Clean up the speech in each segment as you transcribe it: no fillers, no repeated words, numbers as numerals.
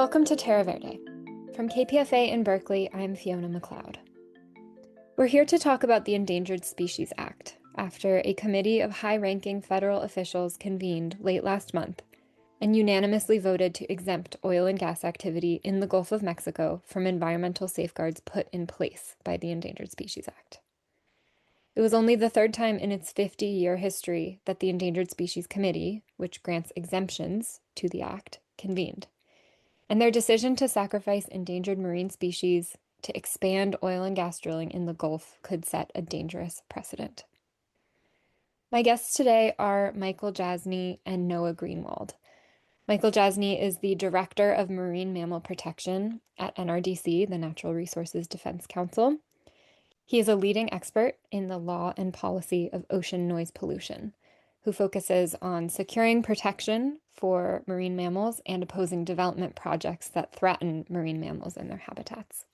Welcome to Terra Verde. From KPFA in Berkeley, I'm Fiona McLeod. We're here to talk about the Endangered Species Act after a committee of high-ranking federal officials convened late last month and unanimously voted to exempt oil and gas activity in the Gulf of Mexico from environmental safeguards put in place by the Endangered Species Act. It was only the third time in its 50-year history that the Endangered Species Committee, which grants exemptions to the Act, convened. And their decision to sacrifice endangered marine species to expand oil and gas drilling in the Gulf could set a dangerous precedent. My guests today are Michael Jasny and Noah Greenwald. Michael Jasny is the Director of Marine Mammal Protection at NRDC, the Natural Resources Defense Council. He is a leading expert in the law and policy of ocean noise pollution, who focuses on securing protection for marine mammals and opposing development projects that threaten marine mammals and their habitats.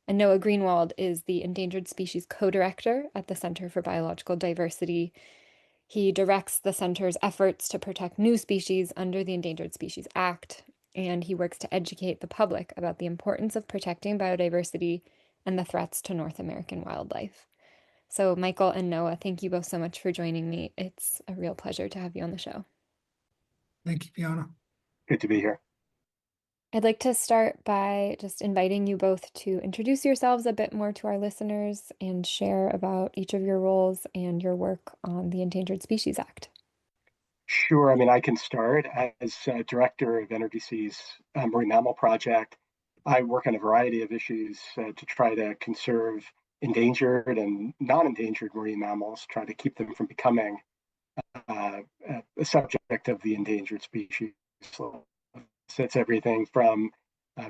And Noah Greenwald is the Endangered Species Co-Director at the Center for Biological Diversity. He directs the center's efforts to protect new species under the Endangered Species Act, and he works to educate the public about the importance of protecting biodiversity and the threats to North American wildlife. So Michael and Noah, thank you both so much for joining me. It's a real pleasure to have you on the show. Thank you, Fiona. Good to be here. I'd like to start by just inviting you both to introduce yourselves a bit more to our listeners and share about each of your roles and your work on the Endangered Species Act. Sure. I can start as director of NRDC's Marine Mammal Project. I work on a variety of issues to try to conserve endangered and non-endangered marine mammals, try to keep them from becoming a subject of the endangered species. So it's everything from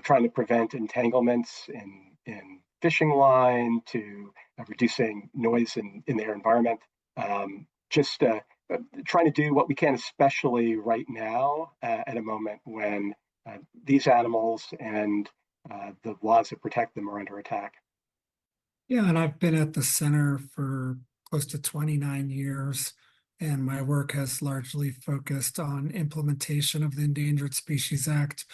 trying to prevent entanglements in fishing line to reducing noise in their environment. Trying to do what we can, especially right now at a moment when these animals and the laws that protect them are under attack. Yeah, and I've been at the center for close to 29 years, and my work has largely focused on implementation of the Endangered Species Act,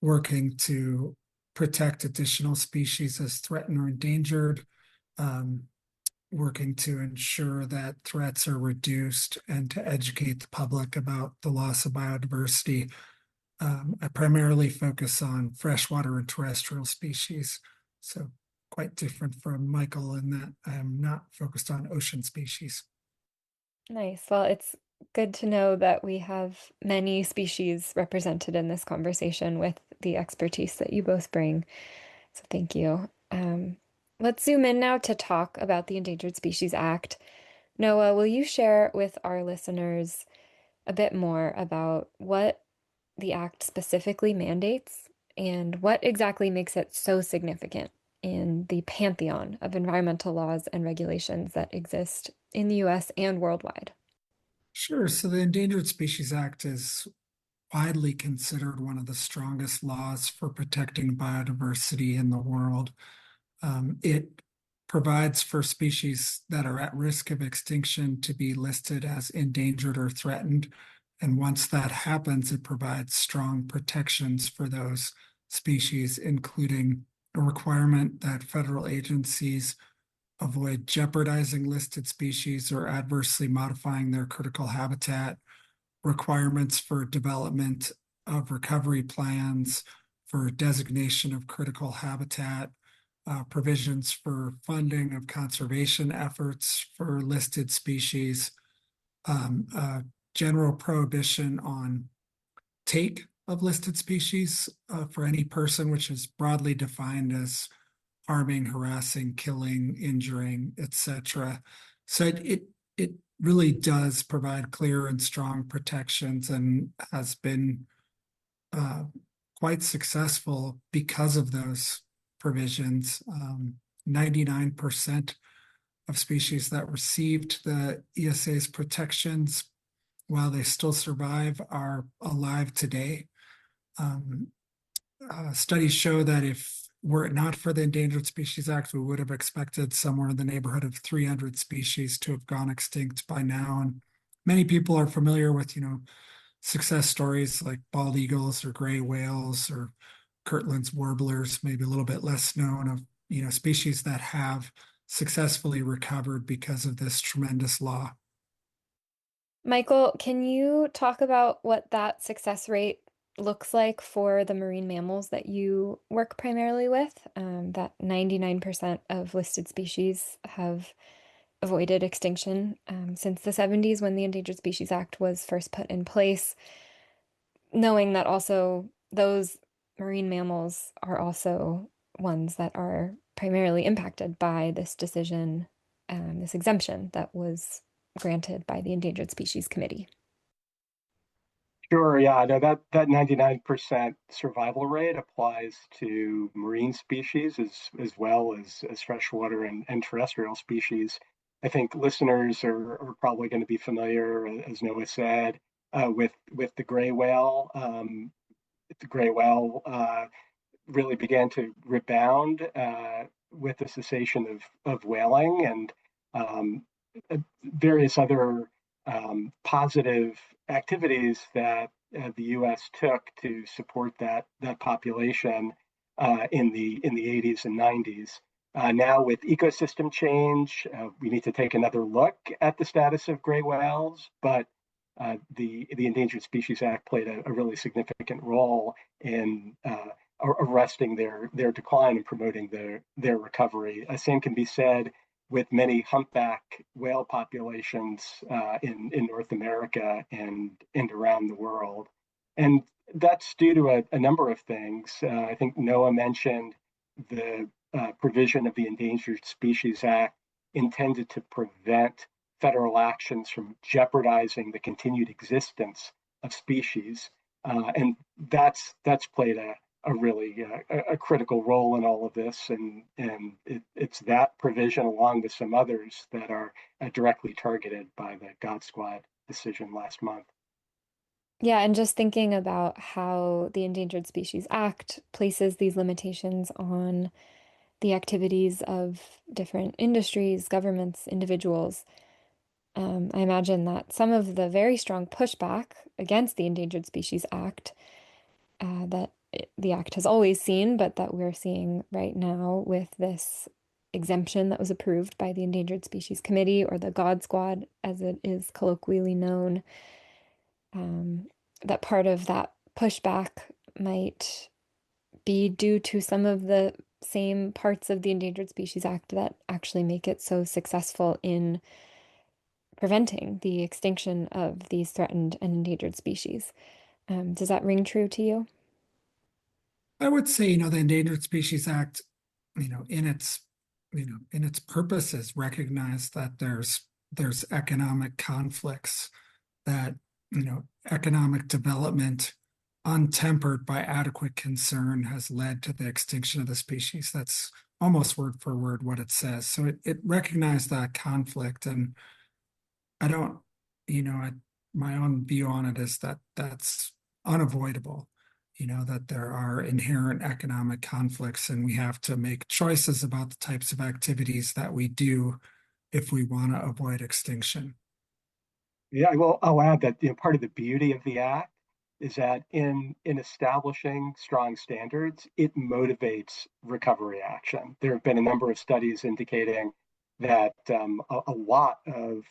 working to protect additional species as threatened or endangered, working to ensure that threats are reduced and to educate the public about the loss of biodiversity. I primarily focus on freshwater and terrestrial species, so quite different from Michael in that I am not focused on ocean species. Nice. Well, it's good to know that we have many species represented in this conversation with the expertise that you both bring. So thank you. Let's zoom in now to talk about the Endangered Species Act. Noah, will you share with our listeners a bit more about what the Act specifically mandates and what exactly makes it so significant in the pantheon of environmental laws and regulations that exist in the US and worldwide? Sure. So the Endangered Species Act is widely considered one of the strongest laws for protecting biodiversity in the world. It provides for species that are at risk of extinction to be listed as endangered or threatened. And once that happens, it provides strong protections for those species, including a requirement that federal agencies avoid jeopardizing listed species or adversely modifying their critical habitat, requirements for development of recovery plans, for designation of critical habitat, provisions for funding of conservation efforts for listed species, general prohibition on take of listed species for any person, which is broadly defined as harming, harassing, killing, injuring, etc. So it really does provide clear and strong protections and has been quite successful because of those provisions. 99% of species that received the ESA's protections, while they still survive, are alive today. Studies show that if were it not for the Endangered Species Act, we would have expected somewhere in the neighborhood of 300 species to have gone extinct by now. And many people are familiar with, success stories like bald eagles or gray whales or Kirtland's warblers, maybe a little bit less known, of species that have successfully recovered because of this tremendous law. Michael, can you talk about what that success rate looks like for the marine mammals that you work primarily with? That 99% of listed species have avoided extinction since the 70s when the Endangered Species Act was first put in place, knowing that also those marine mammals are also ones that are primarily impacted by this decision, this exemption that was granted by the Endangered Species Committee. Sure, yeah, no, that 99% survival rate applies to marine species as well as freshwater and terrestrial species. I think listeners are probably going to be familiar, as Noah said, with the gray whale. The gray whale really began to rebound with the cessation of whaling and um, various other positive activities that the U.S. took to support that population in the 80s and 90s. Now, with ecosystem change, we need to take another look at the status of gray whales, but the Endangered Species Act played a really significant role in arresting their decline and promoting their recovery. Same can be said with many humpback whale populations in North America and around the world. And that's due to a number of things. I think Noah mentioned the provision of the Endangered Species Act intended to prevent federal actions from jeopardizing the continued existence of species. And that's played a really a critical role in all of this, and it's that provision along with some others that are directly targeted by the God Squad decision last month. Yeah, and just thinking about how the Endangered Species Act places these limitations on the activities of different industries, governments, individuals. I imagine that some of the very strong pushback against the Endangered Species Act that the Act has always seen, but that we're seeing right now with this exemption that was approved by the Endangered Species Committee, or the God Squad, as it is colloquially known, that part of that pushback might be due to some of the same parts of the Endangered Species Act that actually make it so successful in preventing the extinction of these threatened and endangered species. Does that ring true to you? I would say, the Endangered Species Act, in its purposes, recognize that there's economic conflicts, that, economic development untempered by adequate concern has led to the extinction of the species. That's almost word for word what it says. So it recognized that conflict. And I don't, my own view on it is that that's unavoidable, that there are inherent economic conflicts and we have to make choices about the types of activities that we do if we want to avoid extinction. Yeah, well, I'll add that part of the beauty of the act is that in establishing strong standards, it motivates recovery action. There have been a number of studies indicating that a lot of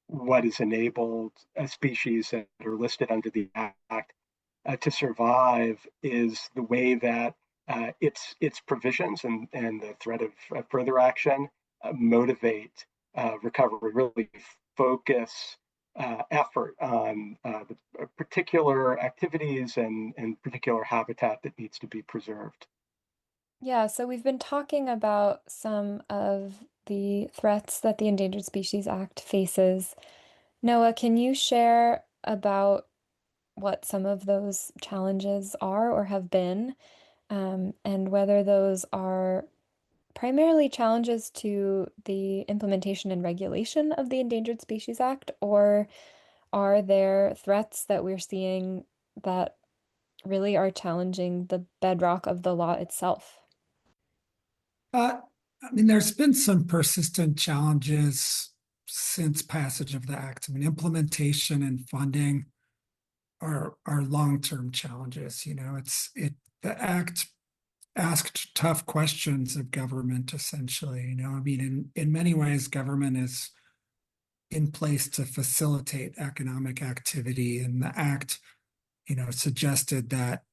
what has enabled species that are listed under the act to survive is the way that its provisions and the threat of further action motivate recovery, really focus effort on the particular activities and particular habitat that needs to be preserved. Yeah, so we've been talking about some of the threats that the Endangered Species Act faces. Noah, can you share about what some of those challenges are or have been, and whether those are primarily challenges to the implementation and regulation of the Endangered Species Act, or are there threats that we're seeing that really are challenging the bedrock of the law itself? Uh, there's been some persistent challenges since passage of the act. Implementation and funding are long-term challenges. The act asked tough questions of government, essentially. I mean, in many ways, government is in place to facilitate economic activity, and the act, suggested that,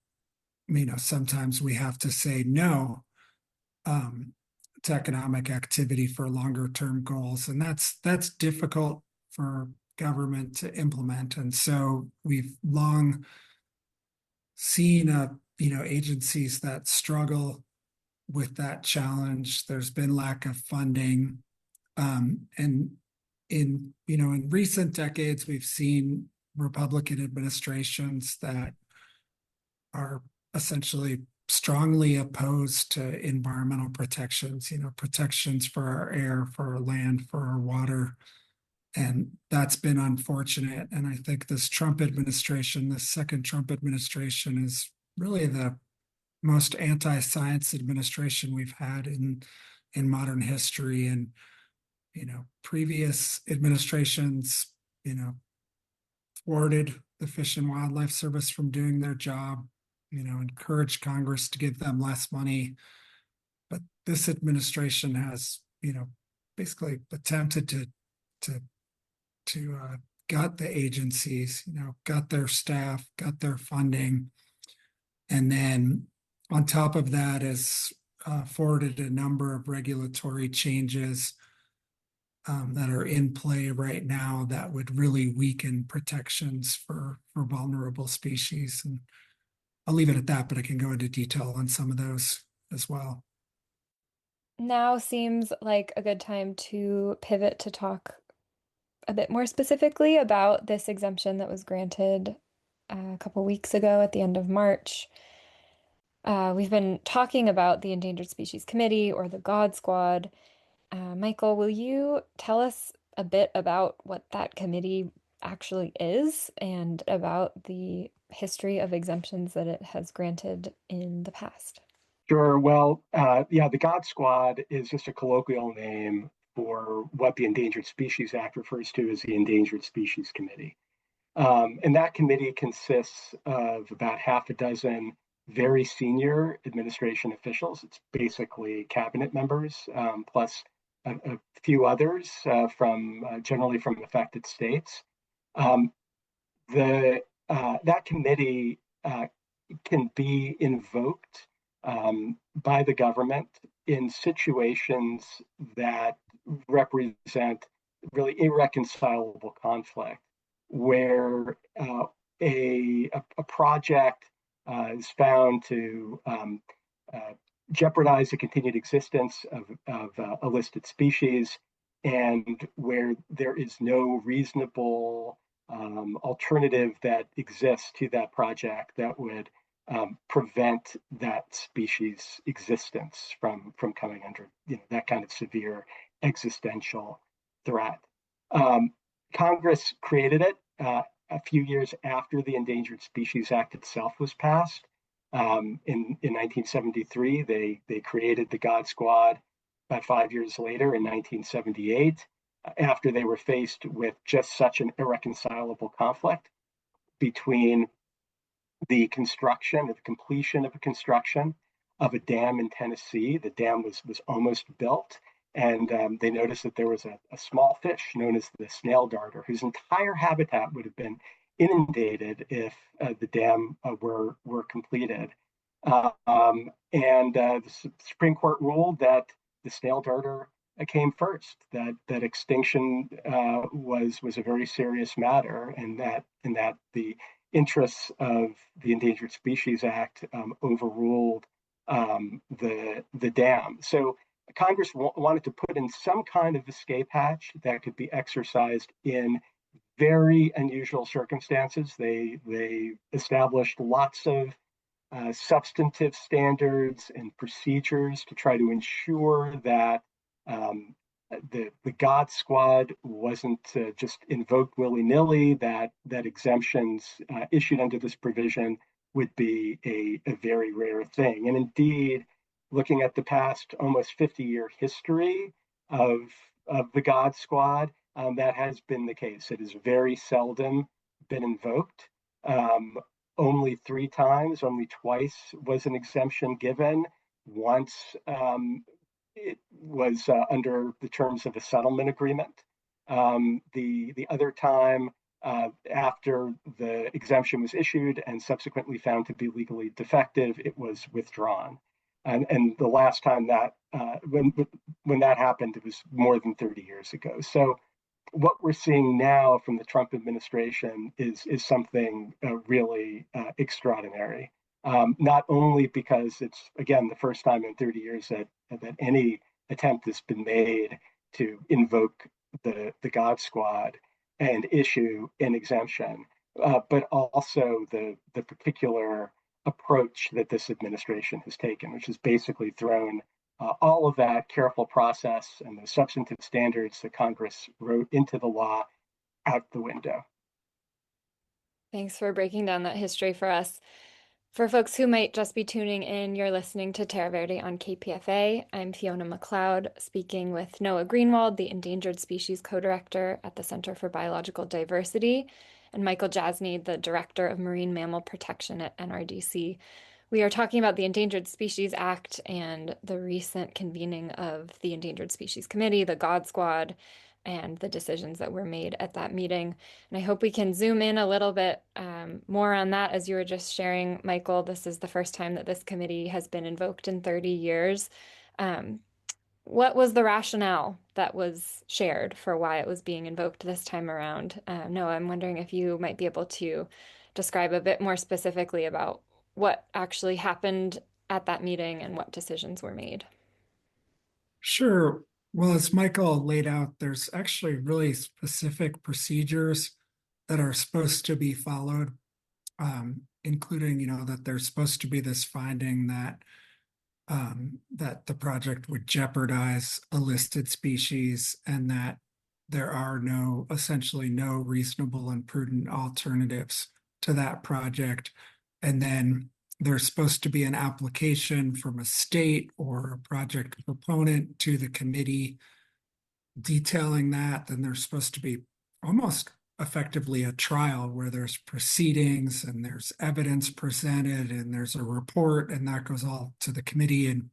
sometimes we have to say no um, to economic activity for longer term goals, and that's difficult for government to implement. And so we've long seen agencies that struggle with that challenge. There's been lack of funding, and in recent decades, we've seen Republican administrations that are essentially strongly opposed to environmental protections, protections for our air, for our land, for our water. And that's been unfortunate. And I think this Trump administration, this second Trump administration, is really the most anti-science administration we've had in modern history. And previous administrations, thwarted the Fish and Wildlife Service from doing their job, encouraged Congress to give them less money. But this administration has, basically attempted to gut the agencies, gut their staff, gut their funding, and then on top of that has forwarded a number of regulatory changes that are in play right now that would really weaken protections for vulnerable species. And I'll leave it at that, but I can go into detail on some of those as well. Now seems like a good time to pivot to talk a bit more specifically about this exemption that was granted a couple weeks ago at the end of March. We've been talking about the Endangered Species Committee, or the God Squad. Michael, will you tell us a bit about what that committee actually is and about the history of exemptions that it has granted in the past? Sure. Well, yeah, the God Squad is just a colloquial name for what the Endangered Species Act refers to as the Endangered Species Committee. And that committee consists of about half a dozen very senior administration officials. It's basically cabinet members, plus a few others generally from affected states. Um, that committee can be invoked by the government in situations that represent really irreconcilable conflict, where a project is found to jeopardize the continued existence of a listed species, and where there is no reasonable alternative that exists to that project that would prevent that species' existence from coming under that kind of severe existential threat. Congress created it a few years after the Endangered Species Act itself was passed. In 1973, they created the God Squad. About 5 years later, in 1978, after they were faced with just such an irreconcilable conflict between the completion of a construction of a dam in Tennessee. The dam was almost built, and they noticed that there was a small fish known as the snail darter, whose entire habitat would have been inundated if the dam were completed. And the Supreme Court ruled that the snail darter came first. That extinction was a very serious matter, and that the interests of the Endangered Species Act overruled the dam. So Congress wanted to put in some kind of escape hatch that could be exercised in very unusual circumstances. They established lots of substantive standards and procedures to try to ensure that the God Squad wasn't just invoked willy-nilly, that exemptions issued under this provision would be a very rare thing. And indeed, looking at the past almost 50-year history of the God Squad, that has been the case. It has very seldom been invoked. Um, Only three times, only twice was an exemption given. Once it was under the terms of a settlement agreement. The other time, after the exemption was issued and subsequently found to be legally defective, it was withdrawn. And the last time that when that happened, it was more than 30 years ago. So what we're seeing now from the Trump administration is something really extraordinary. Not only because it's again the first time in 30 years that any attempt has been made to invoke the God Squad and issue an exemption, but also the particular approach that this administration has taken, which has basically thrown all of that careful process and the substantive standards that Congress wrote into the law out the window. Thanks for breaking down that history for us. For folks who might just be tuning in, you're listening to Terra Verde on KPFA. I'm Fiona McLeod, speaking with Noah Greenwald, the Endangered Species Co-Director at the Center for Biological Diversity, and Michael Jasny, the Director of Marine Mammal Protection at NRDC. We are talking about the Endangered Species Act and the recent convening of the Endangered Species Committee, the God Squad, and the decisions that were made at that meeting. And I hope we can zoom in a little bit more on that. As you were just sharing, Michael, this is the first time that this committee has been invoked in 30 years. What was the rationale that was shared for why it was being invoked this time around? Noah, I'm wondering if you might be able to describe a bit more specifically about what actually happened at that meeting and what decisions were made. Sure. Well, as Michael laid out, there's actually really specific procedures that are supposed to be followed, including, that there's supposed to be this finding that the project would jeopardize a listed species and that there are essentially no reasonable and prudent alternatives to that project. And then there's supposed to be an application from a state or a project proponent to the committee detailing that. Then there's supposed to be almost effectively a trial where there's proceedings and there's evidence presented and there's a report, and that goes all to the committee. And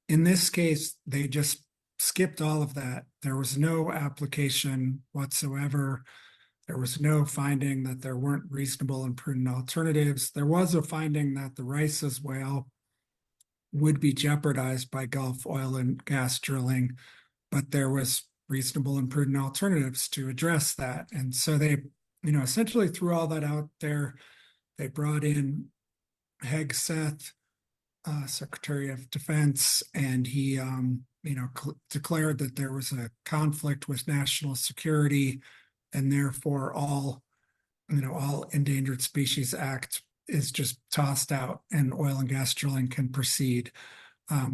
in this case, they just skipped all of that. There was no application whatsoever. There was no finding that there weren't reasonable and prudent alternatives. There was a finding that the Rice's whale would be jeopardized by Gulf oil and gas drilling, but there was reasonable and prudent alternatives to address that. And so they, essentially threw all that out there. They brought in Hegseth, Secretary of Defense, and he, declared that there was a conflict with national security, and therefore all Endangered Species Act is just tossed out, and oil and gas drilling can proceed,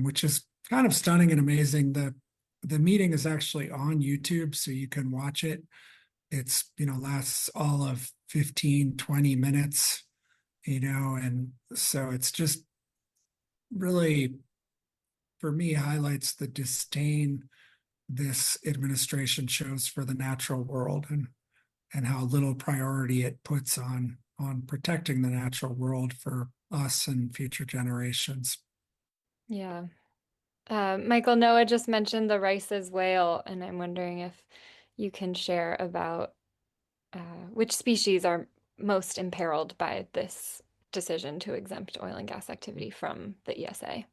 which is kind of stunning and amazing. The meeting is actually on YouTube, so you can watch it. It's, lasts all of 15, 20 minutes, and so it's just really, for me, highlights the disdain this administration shows for the natural world and how little priority it puts on protecting the natural world for us and future generations. Yeah. Michael, Noah just mentioned the Rice's whale, and I'm wondering if you can share about which species are most imperiled by this decision to exempt oil and gas activity from the ESA.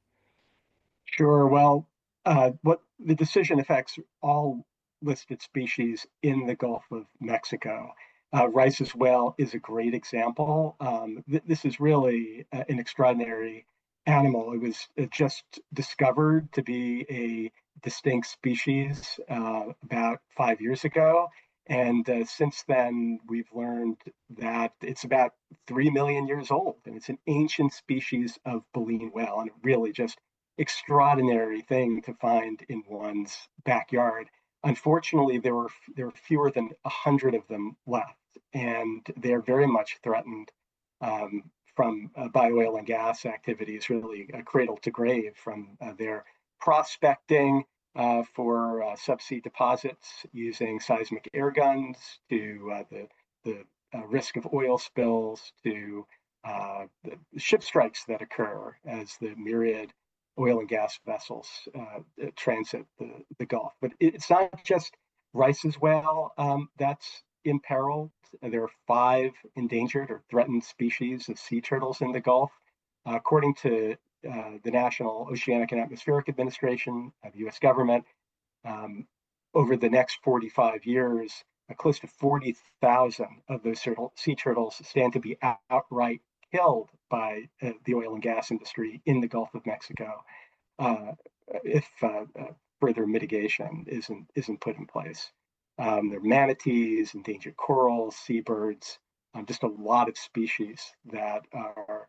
Sure. Well, what the decision affects all listed species in the Gulf of Mexico. Rice's whale is a great example. This is really an extraordinary animal. It was just discovered to be a distinct species about 5 years ago. And since then, we've learned that it's about 3 million years old, and it's an ancient species of baleen whale, and really just extraordinary thing to find in one's backyard. Unfortunately, there were fewer than 100 of them left, and they're very much threatened from by oil and gas activities, really cradle to grave, from their prospecting for subsea deposits using seismic air guns to the risk of oil spills to the ship strikes that occur as the myriad oil and gas vessels transit the Gulf. But it's not just Rice's whale that's imperiled. There are 5 endangered or threatened species of sea turtles in the Gulf. According to the National Oceanic and Atmospheric Administration of the US government, over the next 45 years, close to 40,000 of those sea turtles stand to be outright killed by the oil and gas industry in the Gulf of Mexico if further mitigation isn't put in place. There are manatees, endangered corals, seabirds, just a lot of species that are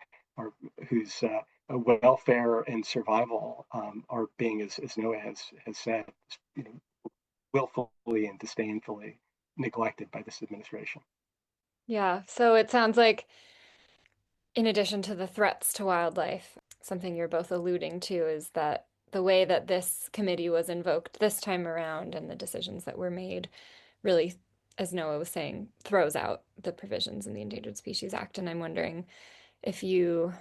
whose welfare and survival are being, as NOAA has said, willfully and disdainfully neglected by this administration. Yeah, so it sounds like, in addition to the threats to wildlife, something you're both alluding to is that the way that this committee was invoked this time around and the decisions that were made really, as Noah was saying, throws out the provisions in the Endangered Species Act. And I'm wondering if you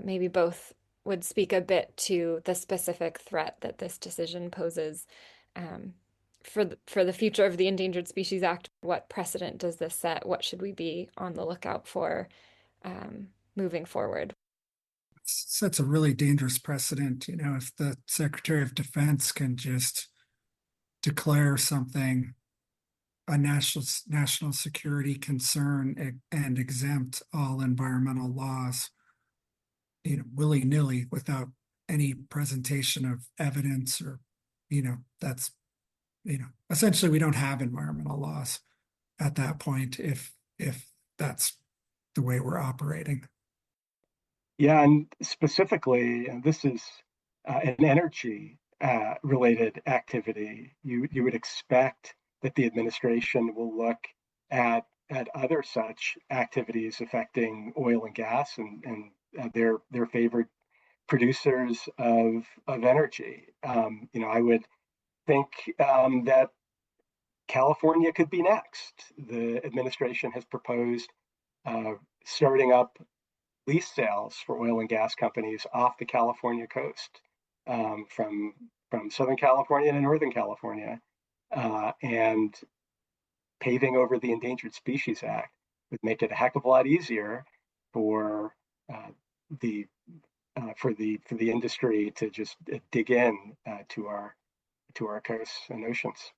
maybe both would speak a bit to the specific threat that this decision poses for the future of the Endangered Species Act. What precedent does this set? What should we be on the lookout for moving forward? Sets a really dangerous precedent. If the Secretary of Defense can just declare something a national security concern and exempt all environmental laws, willy-nilly without any presentation of evidence or, that's, essentially we don't have environmental laws at that point if that's the way we're operating. Yeah, and specifically, this is an energy related activity. You would expect that the administration will look at other such activities affecting oil and gas and their favored producers of energy. I would think that California could be next. The administration has proposed starting up lease sales for oil and gas companies off the California coast, from Southern California to Northern California, and paving over the Endangered Species Act would make it a heck of a lot easier for the for the industry to just dig in to our coasts and oceans.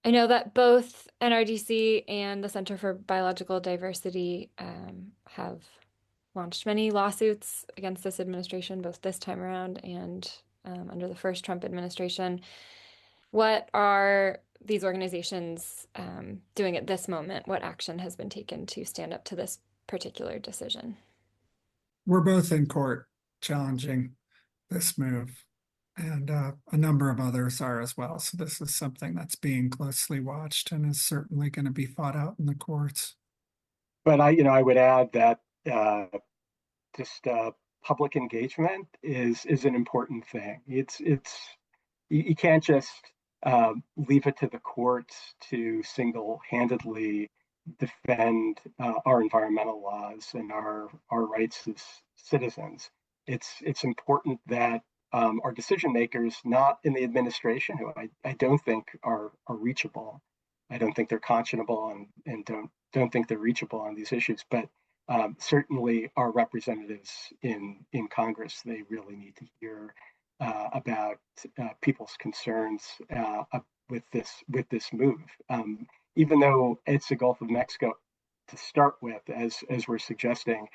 I know that both NRDC and the Center for Biological Diversity have launched many lawsuits against this administration, both this time around and under the first Trump administration. What are these organizations doing at this moment? What action has been taken to stand up to this particular decision? We're both in court challenging this move, and a number of others are as well. So this is something that's being closely watched and is certainly going to be fought out in the courts. But I would add that just public engagement is an important thing. It's you can't just leave it to the courts to single-handedly defend our environmental laws and our rights as citizens. It's important that our decision makers, not in the administration, who I don't think are reachable. I don't think they're conscionable and don't think they're reachable on these issues, but certainly our representatives in Congress, they really need to hear about people's concerns with this move. Even though it's the Gulf of Mexico to start with, as we're suggesting,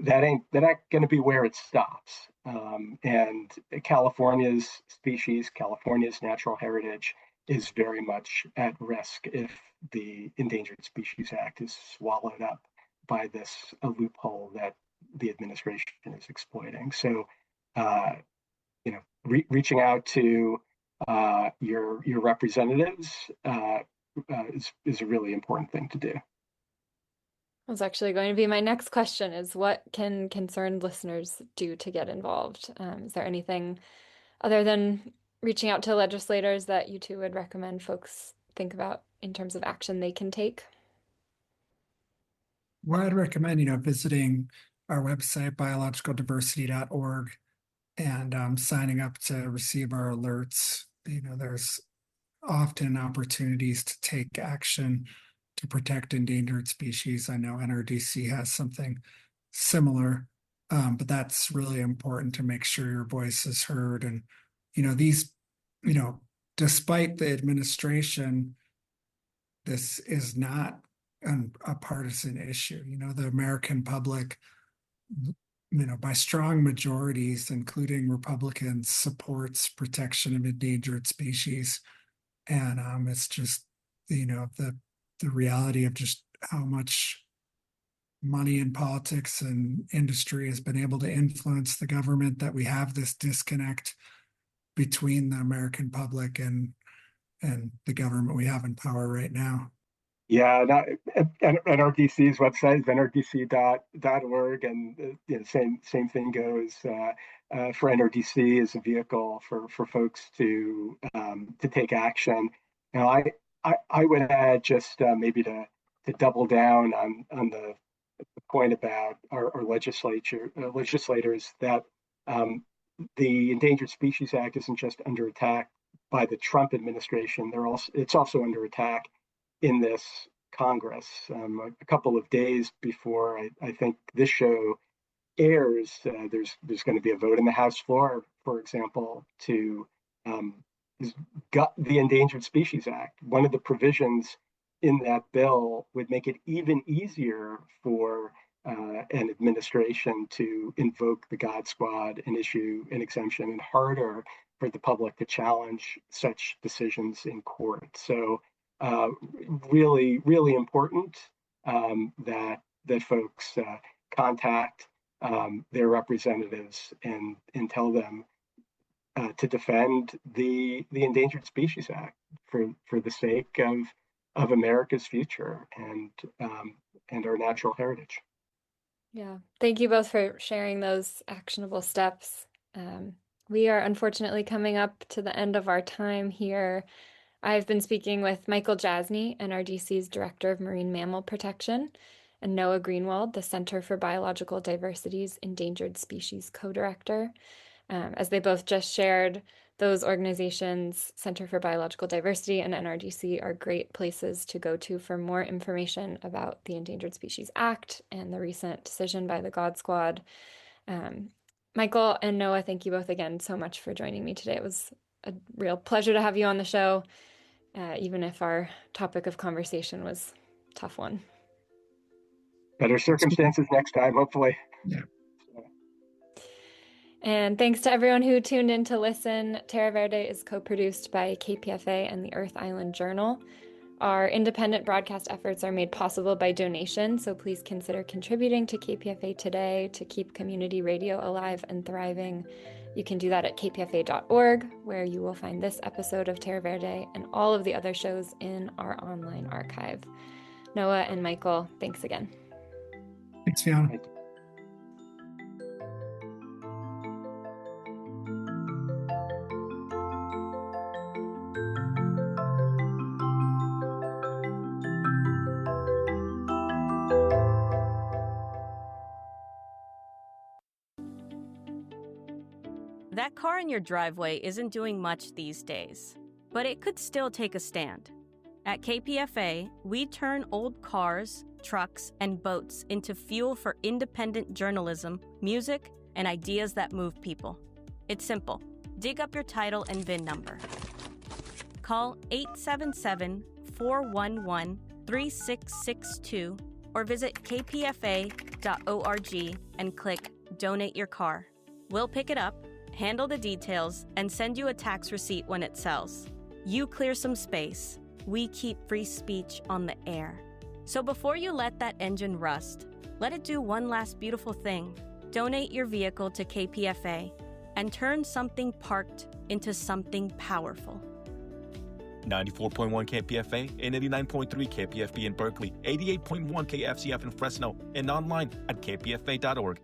that ain't going to be where it stops. And California's species, California's natural heritage is very much at risk if the Endangered Species Act is swallowed up by this loophole that the administration is exploiting. So, reaching out to your representatives is a really important thing to do. Was actually going to be my next question, is what can concerned listeners do to get involved? Is there anything other than reaching out to legislators that you two would recommend folks think about in terms of action they can take? Well, I'd recommend, visiting our website, biologicaldiversity.org, and signing up to receive our alerts. There's often opportunities to take action to protect endangered species. I know NRDC has something similar, but that's really important to make sure your voice is heard. And, these, despite the administration, this is not a partisan issue. The American public, by strong majorities, including Republicans, supports protection of endangered species. And it's just, the reality of just how much money in politics and industry has been able to influence the government, that we have this disconnect between the American public and the government we have in power right now. Yeah, NRDC's website is nrdc.org, and same thing goes for NRDC as a vehicle for folks to take action. I would add, just maybe to double down on the point about our legislators, that the Endangered Species Act isn't just under attack by the Trump administration. It's also under attack in this Congress. A couple of days before I think this show airs, there's going to be a vote in the House floor, for example, to gut the Endangered Species Act. One of the provisions in that bill would make it even easier for an administration to invoke the God Squad and issue an exemption, and harder for the public to challenge such decisions in court. So really, really important that folks contact their representatives and tell them to defend the Endangered Species Act for the sake of America's future and our natural heritage. Yeah, thank you both for sharing those actionable steps. We are unfortunately coming up to the end of our time here. I've been speaking with Michael Jasny, NRDC's Director of Marine Mammal Protection, and Noah Greenwald, the Center for Biological Diversity's Endangered Species Co-Director. As they both just shared, those organizations, Center for Biological Diversity and NRDC, are great places to go to for more information about the Endangered Species Act and the recent decision by the God Squad. Michael and Noah, thank you both again so much for joining me today. It was a real pleasure to have you on the show, even if our topic of conversation was a tough one. Better circumstances next time, hopefully. Yeah. And thanks to everyone who tuned in to listen. Terra Verde is co-produced by KPFA and the Earth Island Journal. Our independent broadcast efforts are made possible by donation, so please consider contributing to KPFA today to keep community radio alive and thriving. You can do that at kpfa.org, where you will find this episode of Terra Verde and all of the other shows in our online archive. Noah and Michael, thanks again. Thanks, Fiona. That car in your driveway isn't doing much these days, but it could still take a stand. At KPFA, we turn old cars, trucks, and boats into fuel for independent journalism, music, and ideas that move people. It's simple. Dig up your title and VIN number. Call 877-411-3662 or visit kpfa.org and click Donate Your Car. We'll pick it up, handle the details, and send you a tax receipt when it sells. You clear some space. We keep free speech on the air. So before you let that engine rust, let it do one last beautiful thing. Donate your vehicle to KPFA and turn something parked into something powerful. 94.1 KPFA and 89.3 KPFB in Berkeley, 88.1 KFCF in Fresno, and online at kpfa.org.